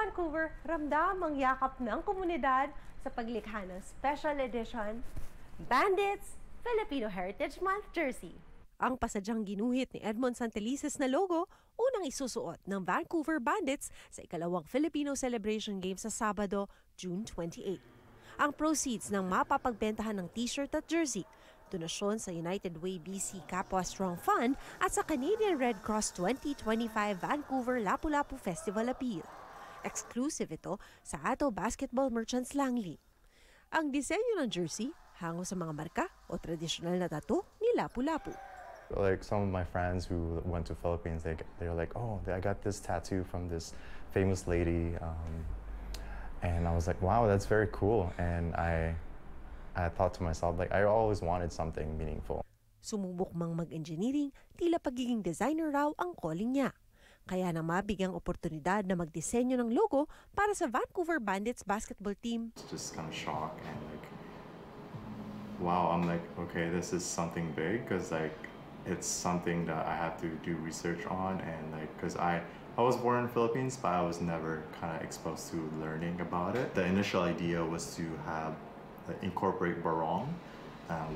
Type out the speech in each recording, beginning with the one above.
Vancouver, ramdam ang yakap ng komunidad sa paglikha ng Special Edition Bandits Filipino Heritage Month jersey. Ang pasadyang ginuhit ni Edmond Santelices na logo, unang isusuot ng Vancouver Bandits sa ikalawang Filipino Celebration Games sa Sabado, June 28. Ang proceeds ng mapapagbentahan ng t-shirt at jersey, donasyon sa United Way BC Kapwa Strong Fund at sa Canadian Red Cross 2025 Vancouver Lapu-Lapu Festival Appeal. Exclusive ito sa Ato Basketball Merchants Langley. Ang disenyo ng jersey, hango sa mga marka o tradisyonal na tattoo ni Lapu-Lapu. Like some of my friends who went to Philippines, they're like, oh, I got this tattoo from this famous lady. And I was like, wow, that's very cool. And I thought to myself, like, I always wanted something meaningful. Sumubok mang mag-engineering, tila pagiging designer raw ang calling niya. Kaya nang mabigyang oportunidad na magdisenyo ng logo para sa Vancouver Bandits basketball team. It's just kind of shock and like, wow, I'm like, okay, this is something big because like, it's something that I have to do research on and like, because I was born in the Philippines, but I was never kind of exposed to learning about it. The initial idea was to have incorporate barong,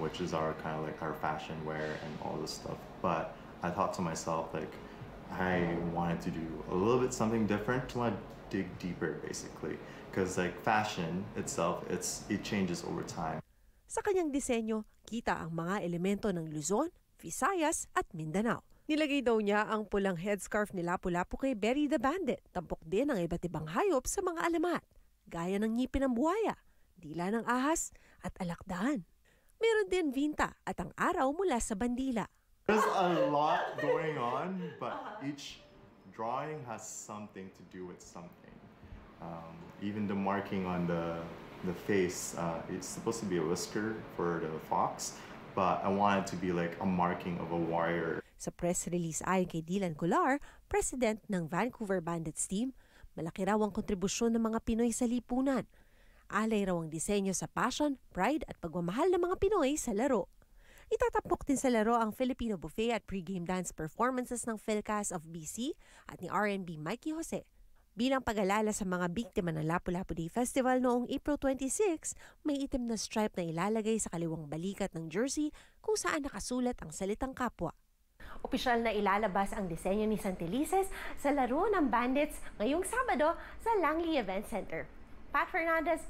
which is our kind of like our fashion wear and all this stuff. But I thought to myself, like, I wanted to do a little bit something different. I want to dig deeper, basically, because like fashion itself, it changes over time. Sa kanyang disenyo, kita ang mga elemento ng Luzon, Visayas at Mindanao. Nilagay daw niya ang pulang headscarf ni Lapu-Lapu kay Berry the Bandit. Tampok din ang iba't ibang hayop sa mga alamat, gaya ng ngipin ng buhaya, dila ng ahas at alakdan. Meron din vinta at ang araw mula sa bandila. There's a lot going on, but each drawing has something to do with something. Even the marking on the face, it's supposed to be a whisker for the fox, but I want it to be like a marking of a warrior. Sa press release ayon kay Dylan Colar, president ng Vancouver Bandits team, malaki raw ang kontribusyon ng mga Pinoy sa lipunan. Alay raw ang disenyo sa passion, pride at pagmamahal ng mga Pinoy sa laro. Itatapok din sa laro ang Filipino buffet at pre-game dance performances ng Philcast of BC at ni R&B Mikey Jose. Bilang pag-alala sa mga biktima ng Lapu-Lapu Day Festival noong April 26, may itim na stripe na ilalagay sa kaliwang balikat ng jersey kung saan nakasulat ang salitang kapwa. Opisyal na ilalabas ang disenyo ni Santelices sa laro ng Bandits ngayong Sabado sa Langley Event Center. Pat Fernandez,